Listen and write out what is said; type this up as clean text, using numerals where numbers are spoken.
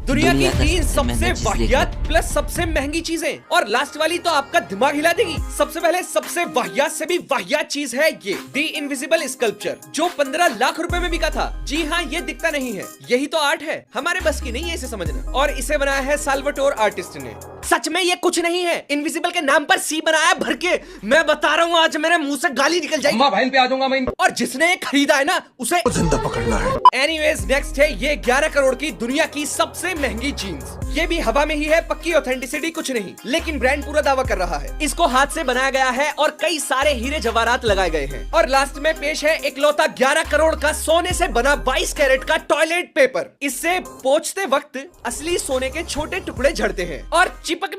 दुनिया की दुनिया का 3 सबसे सबसे महंगा चीज वाहियात प्लस सबसे महंगी चीजें, और लास्ट वाली तो आपका दिमाग हिला देगी। सबसे पहले सबसे वाहियात से भी वाहियात चीज है ये दी इनविजिबल स्कल्पचर, जो 15 लाख रुपए में बिका था। जी हाँ, ये दिखता नहीं है, यही तो आर्ट है। हमारे बस की नहीं है इसे समझना। और इसे बनाया है साल्वाटोर आर्टिस्ट ने। सच में ये कुछ नहीं है, इनविजिबल के नाम पर सी बनाया भर के। मैं बता रहा हूँ, आज मेरे मुंह से गाली निकल जाएगी। अम्मा बहन पे आ जाऊंगा मैं। और जिसने ये खरीदा है ना, उसे जिंदा पकड़ना है। एनीवेज, नेक्स्ट है ये 11 करोड़ की दुनिया की सबसे महंगी जीन्स। ये भी हवा में ही है, पक्की ऑथेंटिसिटी कुछ नहीं, लेकिन ब्रांड पूरा दावा कर रहा है। इसको हाथ से बनाया गया है और कई सारे हीरे जवाहरात लगाए गए हैं। और लास्ट में पेश है इकलौता 11 करोड़ का सोने से बना 22 कैरेट का टॉयलेट पेपर। इससे पोंछते वक्त असली सोने के छोटे टुकड़े झड़ते हैं और चिपक भी